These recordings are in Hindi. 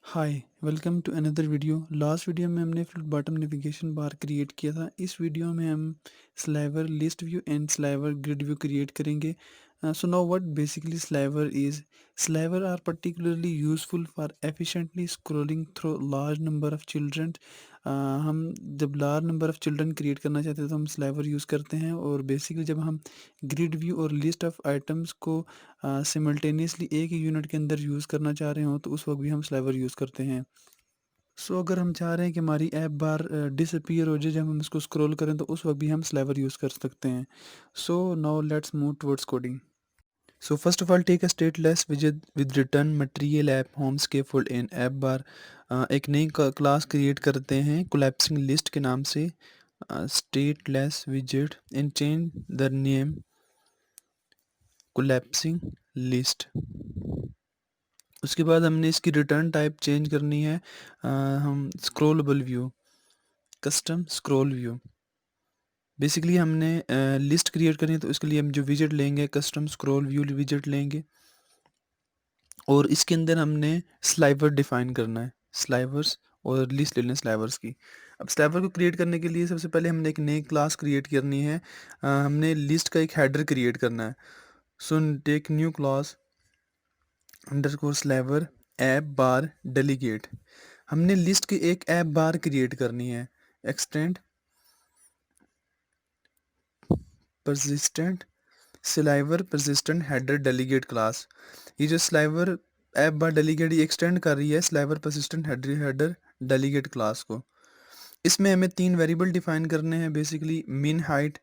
Hi welcome to another video. Last video में हमने flip bottom navigation bar create किया था। इस वीडियो में हम sliver list view and sliver grid view create करेंगे। So now what basically sliver are particularly useful for efficiently scrolling through large number of children. हम जब large number of children create करना चाहते हैं तो हम स्लाइवर यूज़ करते हैं, और बेसिकली जब हम ग्रिड व्यू और लिस्ट ऑफ आइटम्स को सिमल्टेनियसली एक ही यूनिट के अंदर यूज़ करना चाह रहे हो तो उस वक्त भी हम स्लाइवर यूज़ करते हैं। सो अगर हम चाह रहे हैं कि हमारी ऐप बार डिसअपीयर हो जाए जब हम इसको स्क्रॉल करें तो उस वक्त भी हम स्लाइवर यूज़ कर सकते हैं। So now let's move towards coding. So first of all take a stateless विजेट with return material app home scaffold in app bar. एक नई क्लास क्रिएट करते हैं कोलैप्सिंग लिस्ट के नाम से, स्टेटलेस विजेट, and change the name collapsing list. उसके बाद हमने इसकी रिटर्न टाइप चेंज करनी है। हम scrollable view, custom scroll view. Basically हमने लिस्ट क्रिएट करनी है तो इसके लिए हम जो विजेट लेंगे कस्टम स्क्रॉल व्यू विजेट लेंगे, और इसके अंदर हमने स्लाइवर डिफाइन करना है, स्लाइवर्स, और लिस्ट ले लें स्लाइवर्स की। अब स्लाइवर को क्रिएट करने के लिए सबसे पहले हमने एक नई क्लास क्रिएट करनी है। हमने लिस्ट का एक हेडर क्रिएट करना है। So take new class underscore sliver app bar delegate. हमने लिस्ट की एक ऐप बार क्रिएट करनी है। Extend persistent sliver persistent header delegate class. ये जो स्लाइवर ऐप बार डेलीगेट ये एक्सटेंड कर रही है sliver persistent header delegate class को। इसमें हमें तीन वेरिएबल डिफाइन करने हैं, बेसिकली मिन हाइट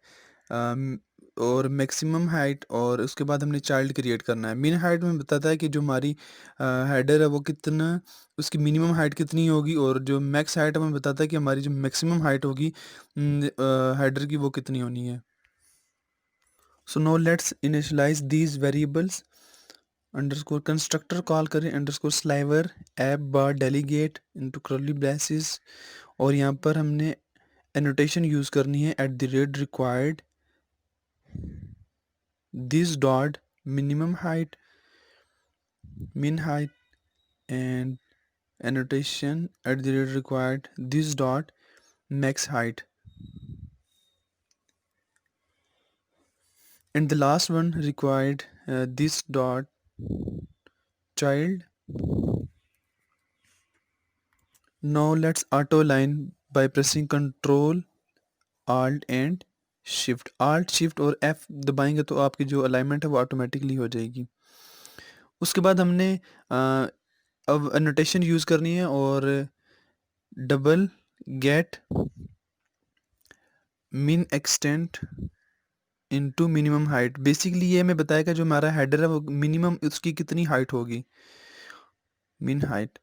और मैक्सिमम हाइट, और उसके बाद हमने चाइल्ड क्रिएट करना है। मिन हाइट में बताता है कि जो हमारी हेडर है वो कितना, उसकी मिनिमम हाइट कितनी होगी, और जो मैक्स हाइट हमें बताता है कि हमारी जो मैक्सिमम हाइट होगी हेडर की वो कितनी होनी है। So no let's initialize these variables. Underscore constructor call करें underscore sliver app bar delegate into curly braces, और यहाँ पर हमने एनोटेशन यूज़ करनी है at the rate required this dot minimum height, min height, and annotation at the rate required this dot max height, and the last one required this dot child. Now let's auto line by pressing Ctrl Alt and Shift। Alt Shift और F दबाएंगे तो आपकी जो अलाइनमेंट है वो ऑटोमेटिकली हो जाएगी। उसके बाद हमने अब एनोटेशन यूज़ करनी है, और double get min extent into minimum height. Basically ये हमें बताएगा जो हमारा हेडर है वो मिनिमम उसकी कितनी हाइट होगी, मिन हाइट।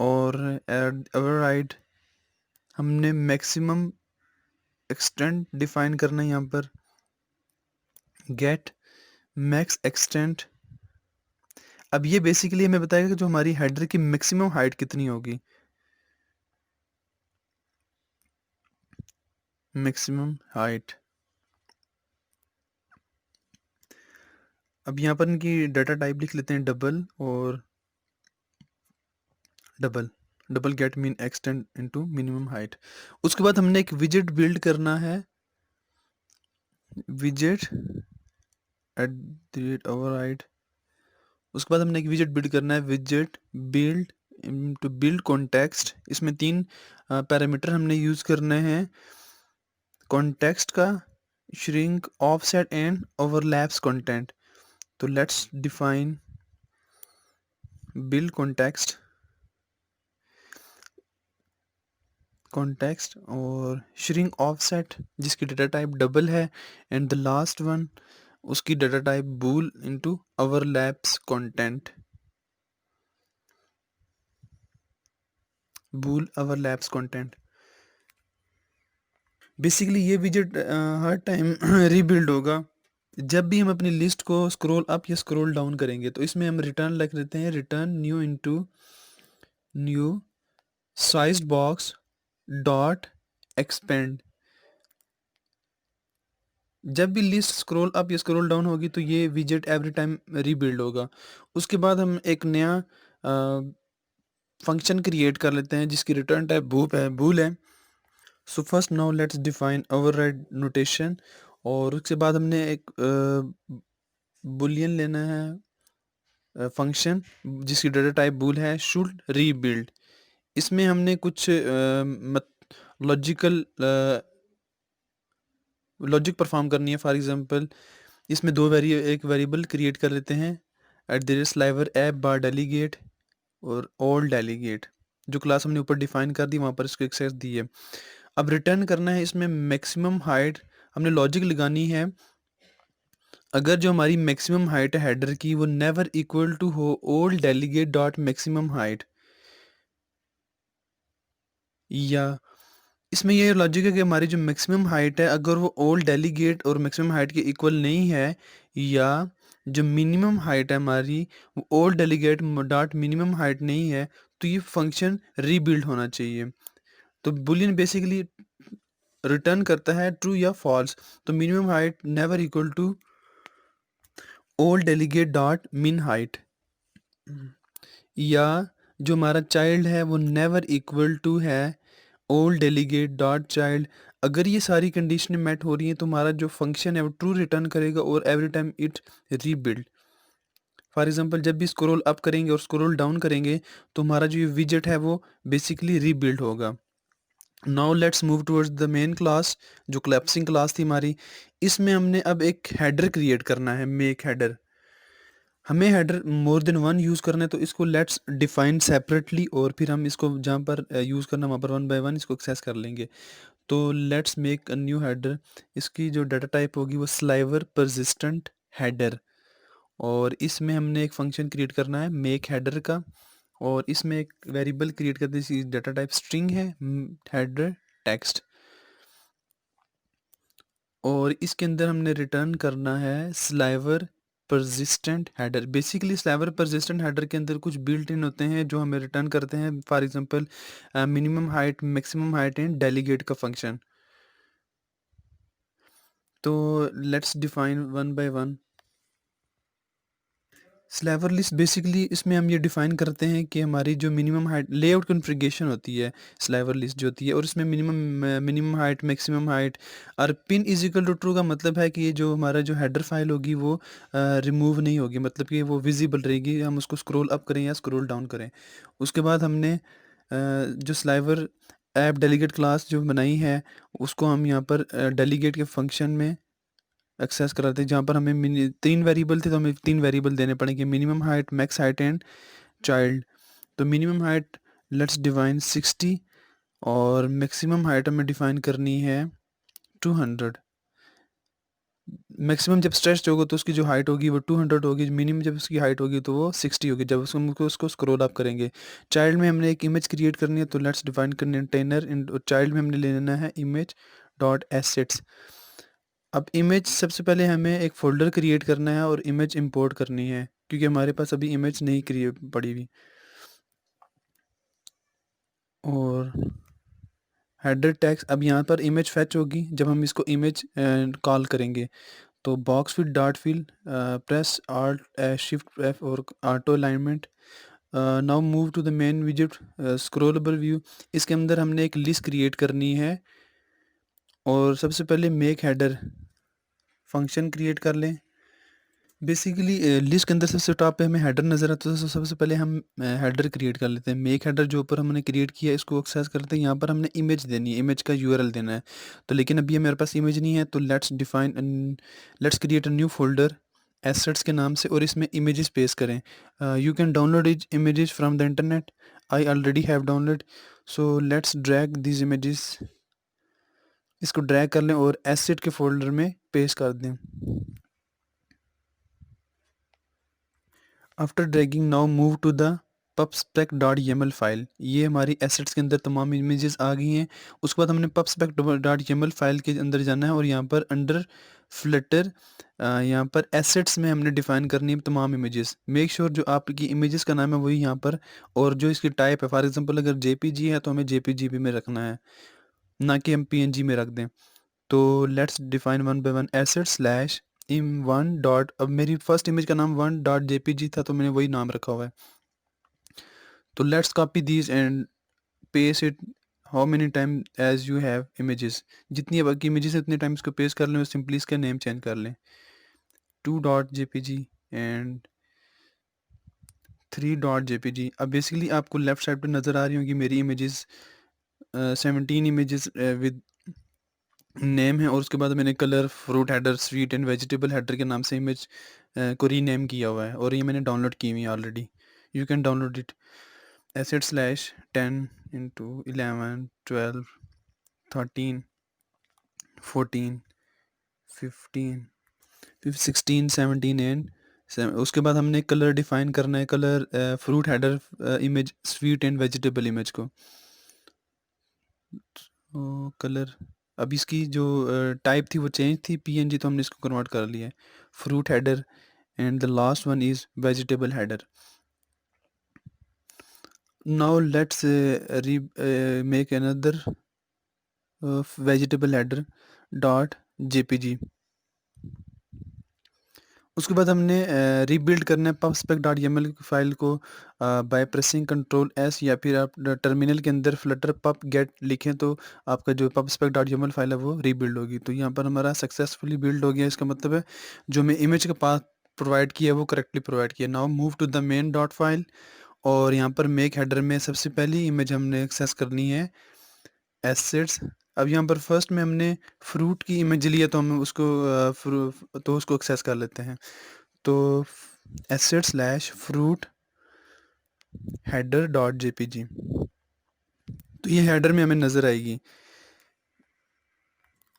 और ओवरराइड हमने मैक्सिमम एक्सटेंट डिफाइन करना है यहाँ पर, गेट मैक्स एक्सटेंट। अब ये बेसिकली हमें बताएगा कि जो हमारी हेडर की मैक्सिमम हाइट कितनी होगी, मैक्सिमम हाइट। अब यहाँ पर इनकी डाटा टाइप लिख लेते हैं डबल, और double double get min extend into minimum height. उसके बाद हमने एक विजेट बिल्ड करना है, विजेट एट द रेट ओवरराइड। उसके बाद हमने एक विजेट बिल्ड करना है, विजेट बिल्ड टू बिल्ड कॉन्टेक्स्ट। इसमें तीन पैरामीटर हमने यूज़ करने हैं कॉन्टेक्स्ट का, shrink, offset and overlaps content. तो लेट्स डिफाइन बिल्ड कॉन्टेक्स्ट और श्रिंक ऑफसेट जिसकी डाटा टाइप डबल है, एंड द लास्ट वन उसकी data type bool into overlaps content, bool overlaps content. Basically ये विजेट हर टाइम रीबिल्ड होगा जब भी हम अपनी लिस्ट को स्क्रॉल अप या स्क्रॉल डाउन करेंगे। तो इसमें हम रिटर्न लिख देते हैं, return new into new sized box dot expand. जब भी लिस्ट स्क्रॉल अप या स्क्रॉल डाउन होगी तो ये विजेट एवरी टाइम रीबिल्ड होगा। उसके बाद हम एक नया फंक्शन क्रिएट कर लेते हैं जिसकी रिटर्न टाइप बूल है। So first now let's define override notation, और उसके बाद हमने एक बुलियन लेना है फंक्शन जिसकी डाटा टाइप बूल है शुड रीबिल्ड। इसमें हमने कुछ लॉजिकल लॉजिक परफॉर्म करनी है। फॉर एग्जांपल इसमें एक वेरिएबल क्रिएट कर लेते हैं at the sliver app bar delegate और ऑल डेलीगेट, जो क्लास हमने ऊपर डिफाइन कर दी वहाँ पर इसको एक्सेस दी है। अब रिटर्न करना है इसमें मैक्सिमम हाइट, हमने लॉजिक लगानी है अगर जो हमारी मैक्सिमम हाइट है हेडर की वो नेवर इक्वल टू हो all delegate dot maximum height, या इसमें ये लॉजिक है कि हमारी जो मैक्सिमम हाइट है अगर वो ऑल डेलीगेट और मैक्सिमम हाइट के इक्वल नहीं है, या जो मिनिमम हाइट है हमारी वो all delegate dot minimum height नहीं है, तो ये फंक्शन रीबिल्ड होना चाहिए। तो बुलियन बेसिकली रिटर्न करता है ट्रू या फॉल्स। तो minimum height never equal to all delegate dot min height, या जो हमारा चाइल्ड है वो नेवर इक्वल टू है ऑल डेलीगेट डॉट चाइल्ड। अगर ये सारी कंडीशनें मेट हो रही हैं तो हमारा जो फंक्शन है वो ट्रू रिटर्न करेगा और every time it rebuild. For example जब भी स्क्रॉल अप करेंगे और स्क्रॉल डाउन करेंगे तो हमारा जो ये विजेट है वो बेसिकली रीबिल्ड होगा। Now let's move towards the main class, जो कोलैप्सिंग क्लास थी हमारी। इसमें हमने अब एक हेडर क्रिएट करना है, मेक हेडर। हमें header more than one use करना है तो इसको लेट्स डिफाइन सेपरेटली, और फिर हम इसको जहाँ पर यूज़ करना वहाँ पर वन बाय वन इसको एक्सेस कर लेंगे। तो let's make a new header. इसकी जो डाटा टाइप होगी वो स्लाइवर परसिस्टेंट हेडर, और इसमें हमने एक फंक्शन क्रिएट करना है मेक हेडर का, और इसमें एक वेरिएबल क्रिएट करते हैं डाटा टाइप स्ट्रिंग है हेडर टेक्स्ट, और इसके अंदर हमने रिटर्न करना है sliver persistent header. Basically sliver persistent header के अंदर कुछ बिल्ट इन होते हैं जो हमें रिटर्न करते हैं। For example minimum height maximum height and delegate का फंक्शन। तो let's define one by one. Sliver list basically इसमें हम ये डिफाइन करते हैं कि हमारी जो मिनिमम हाइट लेआउट कॉन्फ़िगरेशन होती है स्लैवर लिस्ट जो होती है, और इसमें मिनिमम हाइट मैक्सिमम हाइट और pin is equal to true का मतलब है कि ये जो हमारा जो हेडर फाइल होगी वो रिमूव नहीं होगी, मतलब कि वो विजिबल रहेगी, हम उसको स्क्रॉल अप करें या स्क्रॉल डाउन करें। उसके बाद हमने जो स्लाइवर ऐप डेलीगेट क्लास जो बनाई है उसको हम यहाँ पर डेलीगेट के फंक्शन में एक्सेस कराते हैं, जहाँ पर हमें 3 वेरिएबल थे तो हमें 3 वेरिएबल देने पड़ेंगे, minimum height max height and child. तो मिनिमम हाइट लेट्स डिफाइन 60, और मैक्सिमम हाइट हमें डिफाइन करनी है 200। मैक्सिमम जब स्ट्रेच होगा तो उसकी जो हाइट होगी वो 200 होगी, मिनिमम जब उसकी हाइट होगी तो वो 60 होगी जब उसको स्क्रॉल अप करेंगे। चाइल्ड में हमने एक इमेज क्रिएट करनी है तो let's define container in child में हमने ले लेना है इमेज डॉट एसेट्स। अब इमेज सबसे पहले हमें एक फ़ोल्डर क्रिएट करना है और इमेज इंपोर्ट करनी है क्योंकि हमारे पास अभी इमेज नहीं क्रिएट पड़ी हुई। और हेडर टैग्स, अब यहाँ पर इमेज फैच होगी जब हम इसको इमेज कॉल करेंगे। तो box fill dot fill press alt shift F और auto alignment. Now move to the main विजिट स्क्रॉलेबल व्यू। इसके अंदर हमने एक लिस्ट क्रिएट करनी है, और सबसे पहले मेक हेडर फंक्शन क्रिएट कर लें। बेसिकली लिस्ट के अंदर सबसे टॉप पे हमें हेडर नज़र आता है तो सबसे पहले हम हेडर क्रिएट कर लेते हैं। मेक हेडर जो ऊपर हमने क्रिएट किया है इसको एक्सेस करते हैं, यहाँ पर हमने इमेज देनी है, इमेज का यूआरएल देना है। तो लेकिन अभी मेरे पास इमेज नहीं है तो let's create a new folder assets के नाम से, और इसमें इमेजेस पेस्ट करें। You can download images from the internet, I already have download. So let's drag this images, इसको ड्रैग कर लें और एसेट के फोल्डर में पेस्ट कर दें। After dragging now move to the pubspec.yaml file. ये हमारी एसेट्स के अंदर तमाम इमेजेस आ गई हैं। उसके बाद हमने pubspec.yaml फाइल के अंदर जाना है और यहाँ पर अंडर फ्लटर यहाँ पर एसेट्स में हमने डिफाइन करनी है तमाम इमेजेस। मेक श्योर जो आपकी इमेजेस का नाम है वही यहाँ पर, और जो इसकी टाइप है फॉर एग्जांपल अगर जेपीजी है तो हमें जेपीजी में रखना है, ना कि हम पीएनजी में रख दें। तो let's define one by one asset slash इम वन डॉट, अब मेरी फर्स्ट इमेज का नाम वन डॉट जेपीजी था तो मैंने वही नाम रखा हुआ है। तो let's copy these and paste it how many time as you have images, जितनी अब की इमेजेस है उतने टाइम इसको पेस्ट कर लें और सिंपली इसका नेम चेंज कर लें 2.jpg एंड 3.jpg। अब बेसिकली आपको लेफ्ट साइड पे नज़र आ रही होंगी मेरी इमेजेस 17 इमेजेस विद नेम है, और उसके बाद मैंने colour, fruit header, sweet and vegetable header के नाम से इमेज को रीनेम किया हुआ है, और ये मैंने डाउनलोड की हुई है already. You can download it /10 into 11 12 13 14 15 16 17 and उसके बाद हमने कलर डिफाइन करना है, colour fruit header image, sweet and vegetable image को। तो कलर, अब इसकी जो टाइप थी वो चेंज थी, पीएनजी, तो हमने इसको कन्वर्ट कर लिया है fruit header, and the last one is vegetable header. Now let's make another vegetable header dot JPG. उसके बाद हमने रीबिल्ड करना है pubspec.yaml फाइल को बाय प्रेसिंग Ctrl+S, या फिर आप टर्मिनल के अंदर flutter pub get लिखें तो आपका जो pubspec.yaml फाइल है वो रीबिल्ड होगी। तो यहाँ पर हमारा सक्सेसफुली बिल्ड हो गया, इसका मतलब है जो मैं इमेज का पाथ प्रोवाइड किया वो करेक्टली प्रोवाइड किया। Now move to the main dot file, और यहाँ पर मेक हेडर में सबसे पहली इमेज हमने एक्सेस करनी है एसेट्स। अब यहाँ पर फर्स्ट में हमने फ्रूट की इमेज लिया, तो हम उसको तो उसको एक्सेस कर लेते हैं। तो asset/fruit header.jpg, तो ये हेडर में हमें नज़र आएगी।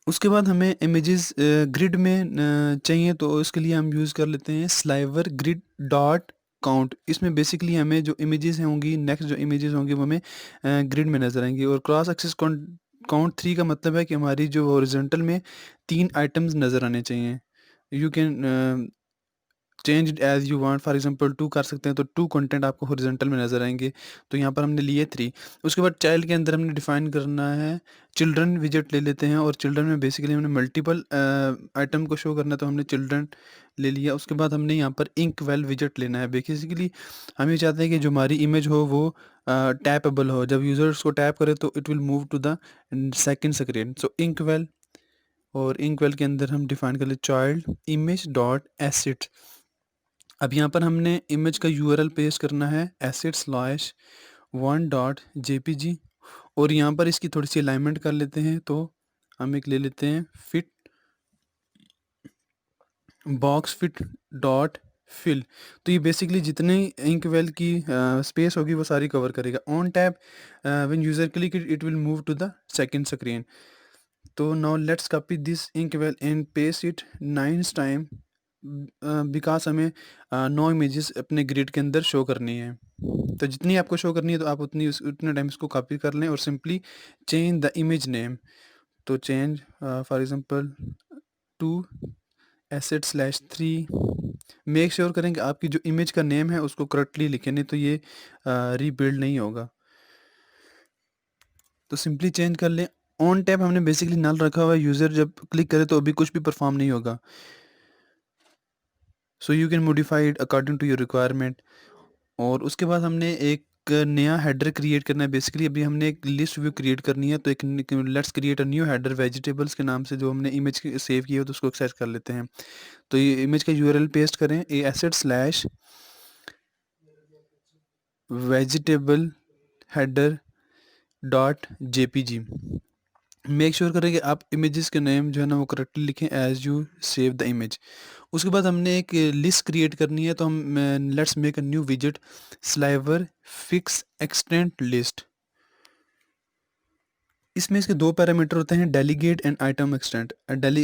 उसके बाद हमें इमेजेस ग्रिड में चाहिए, तो इसके लिए हम यूज़ कर लेते हैं स्लाइवर ग्रिड डॉट काउंट। इसमें बेसिकली हमें जो इमेजेस होंगी, नेक्स्ट जो इमेजेस होंगी वो हमें ग्रिड में नज़र आएंगी। और क्रॉस एक्सिस काउंट 3 का मतलब है कि हमारी जो हॉरिजॉन्टल में 3 आइटम्स नज़र आने चाहिए। You can change as you want, for example 2 कर सकते हैं, तो 2 कंटेंट आपको हॉरिजॉन्टल में नज़र आएंगे। तो यहाँ पर हमने लिए 3। उसके बाद चाइल्ड के अंदर हमने डिफाइन करना है चिल्ड्रन विजेट ले लेते हैं, और चिल्ड्रन में बेसिकली हमने मल्टीपल आइटम को शो करना है, तो हमने चिल्ड्रन ले लिया। उसके बाद हमने यहाँ पर इंक वेल विजेट लेना है। बेसिकली हम ये चाहते हैं कि जो हमारी इमेज हो वो टैपेबल हो, जब यूज़र उसको टैप करे तो it will move to the second screen. So ink well, और इंक वेल के अंदर हम डिफाइन कर ले चाइल्ड इमेज डॉट एसिड। अब यहाँ पर हमने इमेज का यूआरएल पेस्ट करना है asset/1.jpg, और यहाँ पर इसकी थोड़ी सी अलाइनमेंट कर लेते हैं। तो हम एक ले लेते हैं fit box fit dot fill. तो ये बेसिकली जितने इंक वेल की स्पेस होगी वो सारी कवर करेगा। On tap when user click it will move to the second screen. तो now let's copy this ink well and paste it 9 time, because हमें 9 इमेजेस अपने ग्रिड के अंदर शो करनी है। तो जितनी आपको शो करनी है तो आप उतने टाइम इसको कॉपी कर लें, और simply change the image name. तो change for example 2 asset/3। Make sure करें कि आपकी जो इमेज का नेम है उसको करेक्टली लिखें, नहीं तो ये रीबिल्ड नहीं होगा। तो सिंपली चेंज कर लें। ऑन टैप हमने बेसिकली नल रखा हुआ है, यूज़र जब क्लिक करे तो अभी कुछ भी परफॉर्म नहीं होगा। So you can modify it according to your requirement. और उसके बाद हमने एक नया हेडर क्रिएट करना है। बेसिकली अभी हमने एक लिस्ट व्यू क्रिएट करनी है, तो एक let's create a new header vegetables के नाम से, जो हमने इमेज सेव की है तो उसको एक्सेस कर लेते हैं। तो ये इमेज का यूआरएल पेस्ट करें asset/vegetable header dot JPG. Make sure करें कि आप इमेजेस के नेम जो है ना वो करेक्टली लिखें as you save the image. उसके बाद हमने एक लिस्ट क्रिएट करनी है, तो हम लेट्स मेक अ न्यू विजेट स्लाइवर फिक्स एक्सटेंट लिस्ट। इसमें इसके 2 पैरामीटर होते हैं, delegate and item extent.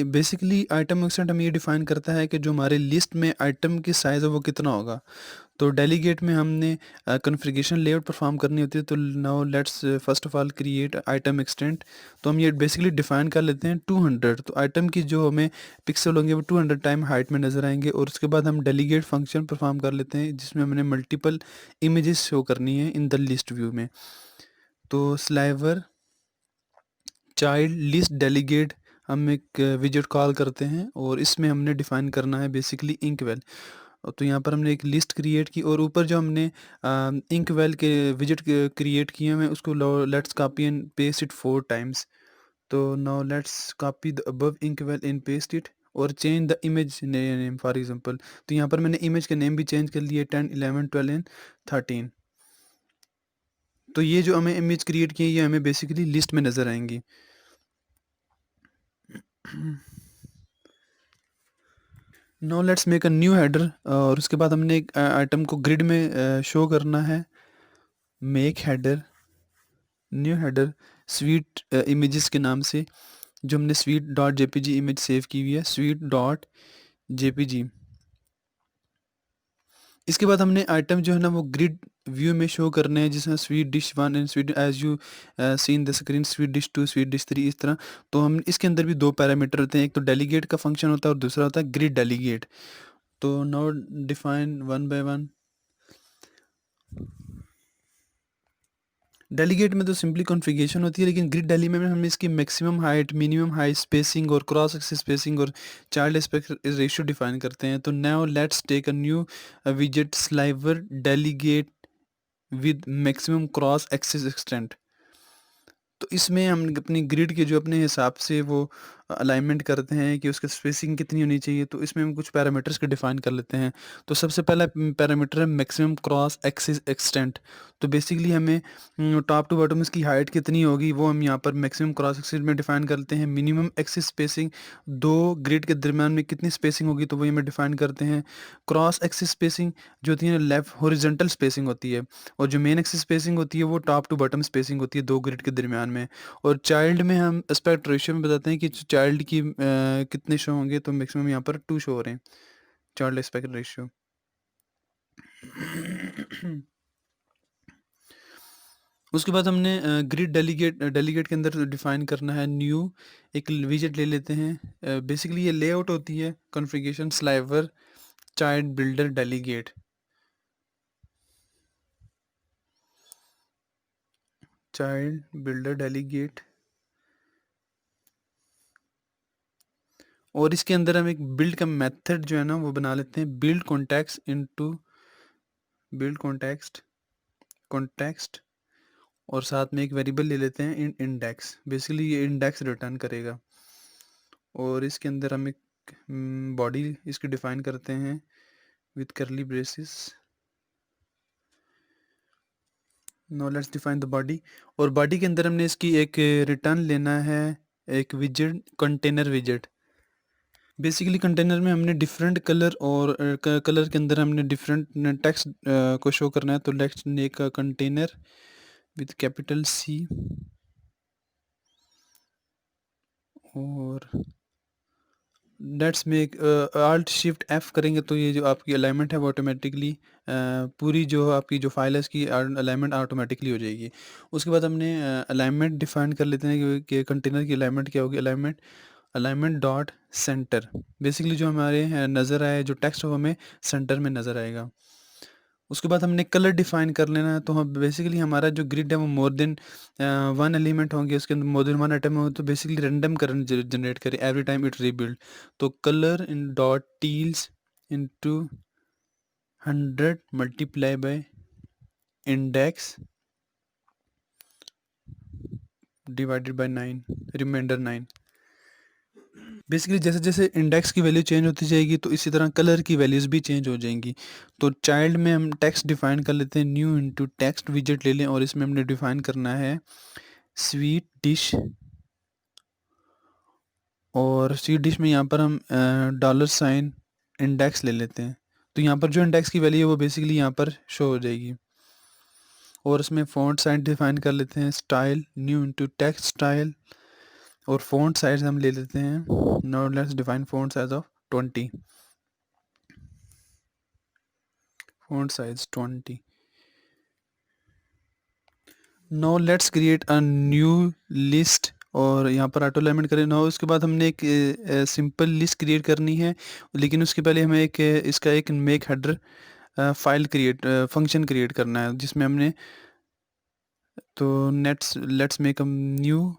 Basically item extent हम ये डिफाइन करता है कि जो हमारे लिस्ट में आइटम की साइज़ है वो कितना होगा। तो डेलीगेट में हमने कॉन्फ़िगरेशन लेआउट परफॉर्म करनी होती है। तो now let's first of all create item extent. तो हम ये बेसिकली डिफाइन कर लेते हैं 200। तो आइटम की जो हमें पिक्सल होंगे वो 200 टाइम हाइट में नज़र आएंगे। और उसके बाद हम डेलीगेट फंक्शन परफॉर्म कर लेते हैं, जिसमें हमने मल्टीपल इमेजेस शो करनी है इन द लिस्ट व्यू में। तो स्लाइवर चाइल्ड लिस्ट डेलीगेट हम एक विजेट कॉल करते हैं, और इसमें हमने डिफाइन करना है बेसिकली इंक वेल। तो यहाँ पर हमने एक लिस्ट क्रिएट की और ऊपर जो हमने इंक वेल के विजिट क्रिएट किए हैं उसको let's copy and paste it 4 times. तो now let's copy the above ink well and paste it और change the image name for example. तो यहाँ पर मैंने इमेज के नेम भी चेंज कर लिए 10, 11, 12 एंड 13। तो ये जो हमें इमेज क्रिएट की है ये हमें बेसिकली लिस्ट में नज़र आएंगी। No let's make a new header और उसके बाद हमने एक आइटम को ग्रिड में शो करना है। Make header, new header sweet images के नाम से, जो हमने sweet dot JPG image save की हुई है, स्वीट डॉट जेपीजी। इसके बाद हमने आइटम जो है ना वो ग्रिड व्यू में शो करने हैं, जिसमें sweet dish 1 and sweet as you seen the screen, sweet dish 2, sweet dish 3, इस तरह। तो हम इसके अंदर भी दो पैरामीटर होते हैं, एक तो डेलीगेट का फंक्शन होता है और दूसरा होता है ग्रिड डेलीगेट। तो now define one by one. Delegate में तो सिंपली कॉन्फ़िगरेशन होती है, लेकिन ग्रिड डेली में हम इसकी maximum height, minimum height, spacing और क्रॉस एक्सिस स्पेसिंग और चाइल्ड एस्पेक्ट रेशियो डिफाइन करते हैं। तो now let's take a new विजेट sliver delegate with maximum cross axis extent. तो इसमें हम अपनी ग्रिड के जो अपने हिसाब से वो अलाइनमेंट करते हैं कि उसकी स्पेसिंग कितनी होनी चाहिए, तो इसमें हम कुछ पैरामीटर्स को डिफाइन कर लेते हैं। तो सबसे पहला पैरामीटर है मैक्सिमम क्रॉस एक्सिस एक्सटेंट। तो बेसिकली हमें टॉप टू बॉटम इसकी हाइट कितनी होगी वो हम यहाँ पर मैक्सिमम क्रॉस एक्सिस में डिफाइन करते हैं। मिनिमम एक्सिस स्पेसिंग, दो ग्रिड के दरम्यान में कितनी स्पेसिंग होगी तो वही हमें डिफाइन करते हैं। क्रॉस एक्सिस स्पेसिंग जो होती है लेफ्ट हॉरिजॉन्टल स्पेसिंग होती है, और जो मेन एक्सिस स्पेसिंग होती है वो टॉप टू बॉटम स्पेसिंग होती है दो ग्रिड के दरम्यान में। और चाइल्ड में हम एस्पेक्ट रेशियो में बताते हैं कि चाइल्ड की कितने शो होंगे, तो मैक्सिमम यहाँ पर 2 शो हो रहे हैं चाइल्ड एस्पेक्ट रेशियो। उसके बाद हमने ग्रिड डेलीगेट के अंदर डिफाइन करना है न्यू एक विजेट ले लेते हैं। बेसिकली ये लेआउट होती है configuration sliver child builder delegate. Child builder delegate, और इसके अंदर हम एक बिल्ड का मेथड जो है ना वो बना लेते हैं, build context into build context और साथ में एक वेरिएबल ले लेते हैं इंडेक्स। बेसिकली ये इंडेक्स रिटर्न करेगा। और इसके अंदर हम एक बॉडी इसकी डिफाइन करते हैं विथ करली braces. No let's define the body, और बॉडी के अंदर हमने इसकी एक रिटर्न लेना है, एक विजेट, कंटेनर विजेट। बेसिकली कंटेनर में हमने डिफरेंट कलर और कलर के अंदर हमने डिफरेंट टेक्स्ट को शो करना है। तो let's make a container with capital C, और let's make Alt Shift F करेंगे तो ये जो आपकी अलाइनमेंट है वो ऑटोमेटिकली पूरी जो आपकी जो फाइल है इसकी अलाइनमेंट ऑटोमेटिकली हो जाएगी। उसके बाद हमने अलाइनमेंट डिफाइन कर लेते हैं कि कंटेनर की अलाइनमेंट क्या होगी। अलाइनमेंट डॉट सेंटर, बेसिकली जो हमारे नज़र आए जो टेक्स्ट हो हमें सेंटर में नज़र आएगा। उसके बाद हमने कलर डिफाइन कर लेना है। तो हम बेसिकली हमारा जो ग्रिड है वो मोर देन वन एलिमेंट होंगे, उसके अंदर मोर देन वन आइटम हो, तो बेसिकली रैंडम करंट जनरेट करें एवरी टाइम इट रीबिल्ड। तो color in dot teals into 100 multiply by index divided by 9, remainder 9। Basically जैसे जैसे इंडेक्स की वैल्यू चेंज होती जाएगी तो इसी तरह कलर की वैल्यूज़ भी चेंज हो जाएंगी। तो चाइल्ड में हम टेक्स्ट डिफाइन कर लेते हैं, न्यू इनटू टेक्स्ट विजेट ले लें, और इसमें हमने डिफाइन करना है स्वीट डिश। और स्वीट डिश में यहाँ पर हम $साइन इंडेक्स ले लेते हैं। तो यहाँ पर जो इंडेक्स की वैल्यू है वो बेसिकली यहाँ पर शो हो जाएगी। और उसमें फ़ॉन्ट साइज डिफाइन कर लेते हैं, style new into text style, और फ़ॉन्ट साइज हम ले लेते हैं, now let's define font size of 20, font size 20। Now let's create a new list, और यहाँ पर ऑटो अलाइनमेंट करें। नाउ उसके बाद हमने एक सिंपल लिस्ट क्रिएट करनी है, लेकिन उसके पहले हमें एक इसका एक make header file function create करना है जिसमें हमने, तो let's make a new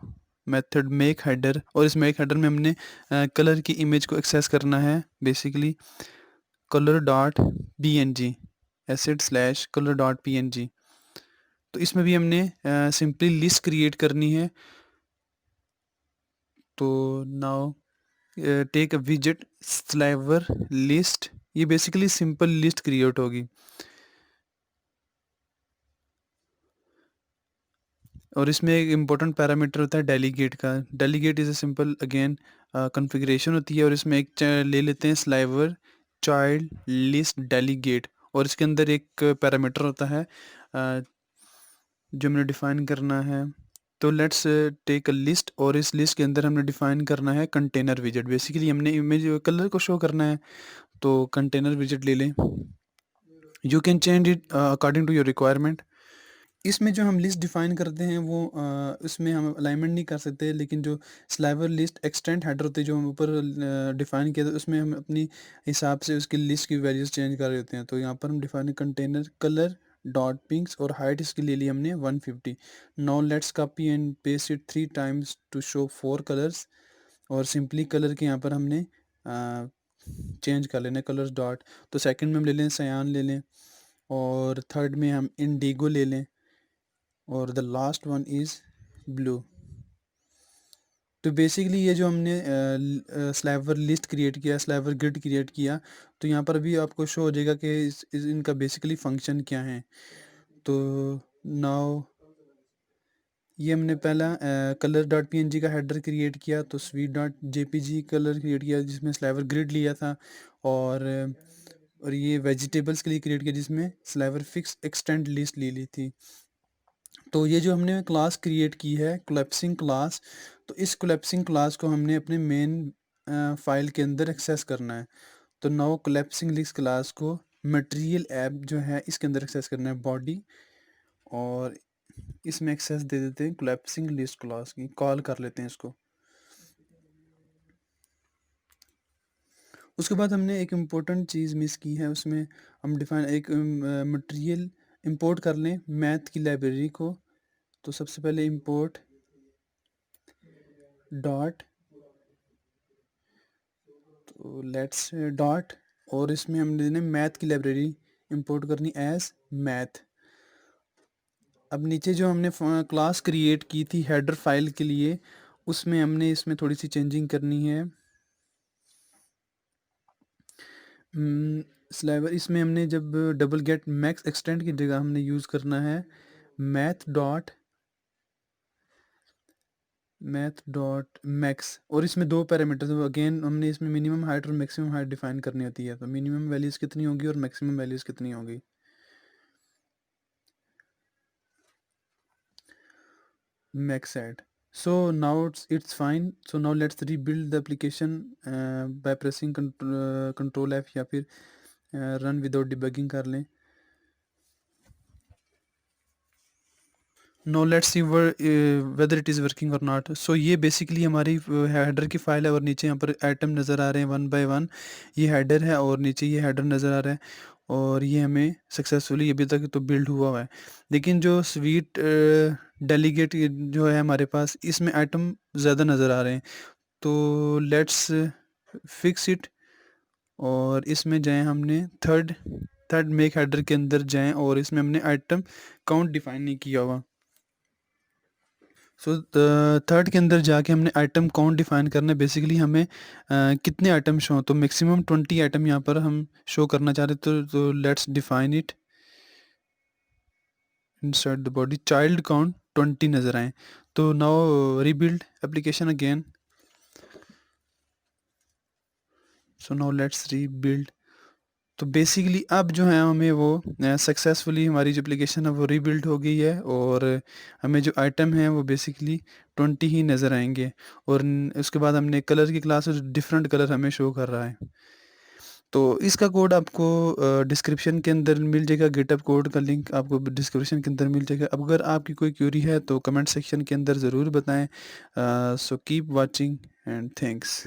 method make header, और इस मेक हेडर में हमने कलर की इमेज को एक्सेस करना है बेसिकली। color.png, asset/color.png। तो इसमें भी हमने सिंपली लिस्ट क्रिएट करनी है। तो नाउ टेक अ विजेट स्लाइवर लिस्ट, ये बेसिकली सिंपल लिस्ट क्रिएट होगी। और इसमें एक इम्पोर्टेंट पैरामीटर होता है डेलीगेट का। Delegate is a simple again configuration होती है, और इसमें एक ले लेते हैं स्लाइवर चाइल्ड लिस्ट डेलीगेट, और इसके अंदर एक पैरामीटर होता है जो हमने डिफ़ाइन करना है। तो लेट्स टेक अ लिस्ट, और इस लिस्ट के अंदर हमने डिफ़ाइन करना है कंटेनर विजेट। बेसिकली हमने इमेज कलर को शो करना है, तो कंटेनर विजेट ले लें। You can change it according to your requirement. इसमें जो हम लिस्ट डिफ़ाइन करते हैं वो उसमें हम अलाइनमेंट नहीं कर सकते, लेकिन जो स्लाइवर लिस्ट एक्सटेंट हेडर होते हैं जो हम ऊपर डिफ़ाइन किया था, उसमें हम अपनी हिसाब से उसकी लिस्ट की वैल्यूज़ चेंज कर रहे होते हैं। तो यहाँ पर हम define container colour dot pinks, और हाइट इसके ले ली हमने 150। Now let's copy and paste it 3 times to show 4 colours, और सिंपली कलर के यहाँ पर हमने चेंज कर लेना कलर्स डॉट। तो सेकंड में हम ले लें सयान ले लें, और थर्ड में हम इंडिगो ले लें, और the last one is blue. तो बेसिकली ये जो हमने स्लाइवर लिस्ट क्रिएट किया, स्लाइवर ग्रिड क्रिएट किया, तो यहाँ पर भी आपको शो हो जाएगा कि इनका बेसिकली फंक्शन क्या है। तो नाउ ये हमने पहला कलर डॉट पी का हेडर क्रिएट किया, तो sweet dot JPG colour create किया जिसमें स्लाइवर ग्रिड लिया था, और और ये वेजिटेबल्स के लिए क्रिएट किया जिसमें स्लाइवर फिक्स एक्सटेंड लिस्ट ली थी। तो ये जो हमने क्लास क्रिएट की है कोलैप्सिंग क्लास, तो इस कोलैप्सिंग क्लास को हमने अपने मेन फाइल के अंदर एक्सेस करना है। तो नाउ कोलैप्सिंग लिस्ट क्लास को मटेरियल ऐप जो है इसके अंदर एक्सेस करना है बॉडी, और इसमें एक्सेस दे देते हैं कोलैप्सिंग लिस्ट क्लास की, कॉल कर लेते हैं इसको। उसके बाद हमने एक इम्पोर्टेंट चीज़ मिस की है, उसमें हम डिफाइन एक मटेरियल इंपोर्ट कर लें मैथ की लाइब्रेरी को। तो सबसे पहले इंपोर्ट डॉट, तो लेट्स डॉट, और इसमें हमने मैथ की लाइब्रेरी इंपोर्ट करनी एज मैथ। अब नीचे जो हमने क्लास क्रिएट की थी हेडर फाइल के लिए, उसमें हमने इसमें थोड़ी सी चेंजिंग करनी है। स्लाइवर इसमें हमने जब डबल गेट मैक्स एक्सटेंड की जगह हमने यूज़ करना है मैथ डॉट मैक्स, और इसमें दो पैरामीटर्स अगेन हमने इसमें मिनिमम हाइट और मैक्सिमम हाइट डिफाइन करनी होती है। तो मिनिमम वैल्यूज़ कितनी होगी और मैक्सिमम वैल्यूज़ कितनी होगी। मैक्स एड। So now it's fine. So now let's rebuild the application by pressing control F, या फिर run without debugging कर लें। No let's see whether it is working और नॉट। सो ये बेसिकली हमारी हेडर की फाइल है, और नीचे यहाँ पर आइटम नज़र आ रहे हैं 1 बाय 1। ये हेडर है और नीचे ये हेडर नज़र आ रहा है, और ये हमें सक्सेसफुली अभी तक तो बिल्ड हुआ है। लेकिन जो स्वीट डेलीगेट जो है हमारे पास, इसमें आइटम ज़्यादा नज़र आ रहे हैं। तो लेट्स फिक्स इट, और इसमें जाएं हमने थर्ड थर्ड मेक हेडर के अंदर जाएं, और इसमें हमने आइटम काउंट डिफाइन नहीं किया हुआ। सो थर्ड के अंदर जाके हमने आइटम काउंट डिफाइन करना है। बेसिकली हमें कितने आइटम शो, तो मैक्सिमम 20 आइटम यहाँ पर हम शो करना चाह रहे हैं। तो let's define it inside the body child count 20 नज़र आए। तो now rebuild application again. So now let's rebuild. तो बेसिकली अब जो है हमें वो सक्सेसफुली हमारी जो एप्लीकेशन है वो रीबिल्ड हो गई है, और हमें जो आइटम है वो बेसिकली 20 ही नज़र आएंगे। और उसके बाद हमने कलर की क्लास डिफरेंट कलर हमें शो कर रहा है। तो इसका कोड आपको डिस्क्रिप्शन के अंदर मिल जाएगा, गिटहब कोड का लिंक आपको डिस्क्रिप्शन के अंदर मिल जाएगा। अब अगर आपकी कोई क्यूरी है तो कमेंट सेक्शन के अंदर ज़रूर बताएं। So keep watching and thanks.